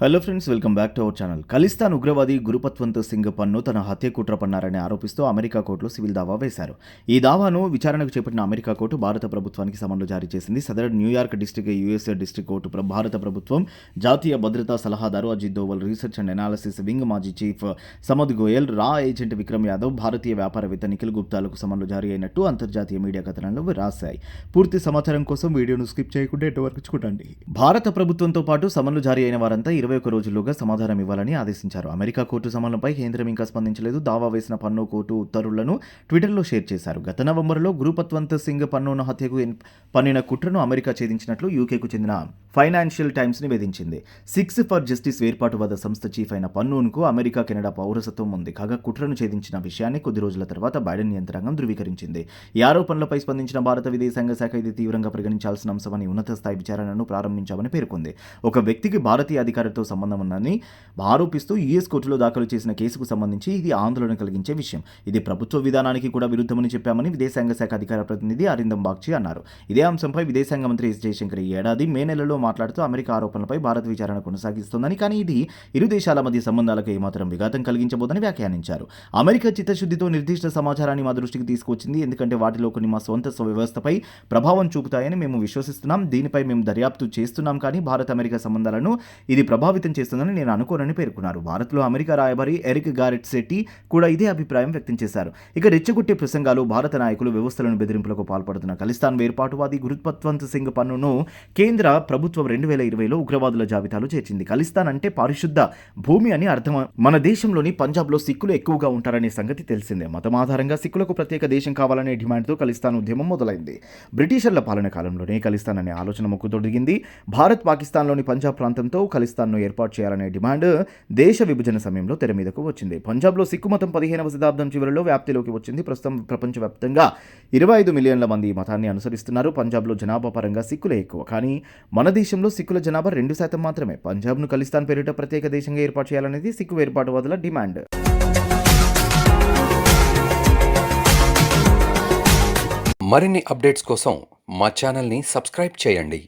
Hello friends, welcome back to our channel. Khalistan ఉగ్రవాది గురుపత్వంత్ సింగ్ పన్ను తన హత్య కుట్ర పన్నారని ఆరోపిస్తూ అమెరికా కోర్టులో సివిల్ దావా వేశారు. ఈ దావాను విచారణకు చేపట్టిన అమెరికా కోర్టు భారత ప్రభుత్వానికి సమన్లు జారీ చేసింది. సదరు New York district US district court భారత ప్రభుత్వం జాతీయ భద్రతా సలహాదారు Ajit Doval, research and analysis wing మాజీ చీఫ్ సమద్ గోయల్, రా ఏజెంట్ విక్రమ్ యాదవ్, భారతీయ వ్యాపారవేత్త నిఖిల్ గుప్తాలకు సమన్లు జారీ అయినట్టు అంతర్జాతీయ మీడియా కథనాలు రాశాయి. పూర్తి సమాచారం కోసం వీడియోను స్కిప్ చేయకుండా ఎంతవరకు చూడండి. భారత ప్రభుత్వంతో పాటు సమన్లు జారీ అయిన వారంతా 21 రోజుల్లోగా సమాధానం ఇవ్వాలని ఆదేశించారు. అమెరికా కోర్టు సమన్లపై కేంద్రం ఇంకా స్పందించలేదు. దావా వేసిన పన్ను కోర్టు ఉత్తర్వులను ట్విట్టర్లో షేర్ చేశారు. గత నవంబర్లో గురుపత్వంత్ సింగ్ పన్నును హత్యకు పన్నిన కుట్రను అమెరికా ఛేదించినట్లు యూకేకు చెందిన ఫైనాన్షియల్ టైమ్స్ నివేదించింది. సిక్స్ ఫర్ జస్టిస్ వేర్పాటువాద సంస్థ చీఫ్ అయిన పన్నూన్కు అమెరికా, కెనడా పౌరసత్వం ఉంది. కాగా కుట్రను ఛేదించిన విషయాన్ని కొద్ది రోజుల తర్వాత బైడెన్ యంత్రాంగం ధృవీకరించింది. ఈ ఆరోపణలపై స్పందించిన భారత విదేశాంగ శాఖ ఇది తీవ్రంగా పరిగణించాల్సిన అంశమని ఉన్నత స్థాయి విచారణను ప్రారంభించామని పేర్కొంది. ఒక వ్యక్తికి భారతీయ అధికారులతో సంబంధం ఉందని ఆరోపిస్తూ యుఎస్ కోర్టులో దాఖలు చేసిన కేసుకు సంబంధించి ఇది ఆందోళన కలిగించే విషయం. ఇది ప్రభుత్వ విధానానికి కూడా విరుద్ధమని చెప్పామని విదేశాంగ శాఖ అధికార ప్రతినిధి అరిందం బాగ్చి అన్నారు. ఇదే అంశంపై విదేశాంగ మంత్రి ఎస్ జయశంకర్ ఈ ఏడాది మే నెలలో మాట్లాడుతూ అమెరికా ఆరోపణలపై భారత్ విచారణ కొనసాగిస్తోందని, కానీ ఇది ఇరు దేశాల మధ్య సంబంధాలకు ఏమాత్రం విఘాతం కలిగించబోదని వ్యాఖ్యానించారు. అమెరికా చిత్తశుద్ధితో నిర్దిష్ట సమాచారాన్ని మా దృష్టికి తీసుకొచ్చింది, ఎందుకంటే వాటిలో కొన్ని మా స్వంత వ్యవస్థపై ప్రభావం చూపుతాయని మేము విశ్వసిస్తున్నాం. దీనిపై మేము దర్యాప్తు చేస్తున్నాం, కానీ భారత్ అమెరికా సంబంధాలను ఇది ప్రభావితం చేస్తుందని నేను అనుకోనని పేర్కొన్నారు. భారత్లో అమెరికా రాయబారి ఎరిక్ గారెట్ సెట్టి కూడా ఇదే అభిప్రాయం వ్యక్తం చేశారు. ఇక రెచ్చగొట్టే ప్రసంగాలు, భారత నాయకులు వ్యవస్థలను బెదిరింపులకు పాల్పడుతున్న ఖలిస్తాన్ వేర్పాటువాది గురుపత్వంత్ సింగ్ పన్నును కేంద్ర ప్రభుత్వం 2020లో ఉగ్రవాదుల జాబితాలో చేర్చింది. ఖలిస్తాన్ అంటే పారిశుద్ధ భూమి అని అర్థం. మన దేశంలోని పంజాబ్లో సిక్కులు ఎక్కువగా ఉంటారనే సంగతి తెలిసిందే. మతం ఆధారంగా సిక్కులకు ప్రత్యేక దేశం కావాలనే డిమాండ్తో ఖలిస్తాన్ ఉద్యమం మొదలైంది. బ్రిటిషర్ల పాలన కాలంలోనే ఖలిస్తాన్ అనే ఆలోచన మొక్కుతొడిగింది. భారత్ పాకిస్తాన్లోని పంజాబ్ ప్రాంతంతో ఖలిస్తాన్ను ఏర్పాటు చేయాలనే డిమాండ్ దేశ విభజన సమయంలో తెర మీదకు వచ్చింది. పంజాబ్లో సిక్కు మతం 15వ శతాబ్దం చివరిలో వ్యాప్తిలోకి వచ్చింది. ప్రస్తుతం ప్రపంచవ్యాప్తంగా 25 మిలియన్ల మంది ఈ మతాన్ని అనుసరిస్తున్నారు. పంజాబ్లో జనాభా పరంగా సిక్కులే ఎక్కువ, కానీ మన దేశంలో సిక్కుల జనాభా 2% మాత్రమే. పంజాబ్ను ఖలిస్తాన్ పేరిట ప్రత్యేక దేశంగా ఏర్పాటు చేయాలనేది సిక్కు వేర్పాటువాదుల డిమాండ్. మరిన్ని అప్డేట్స్ కోసం మా ఛానల్ని సబ్స్క్రైబ్ చేయండి.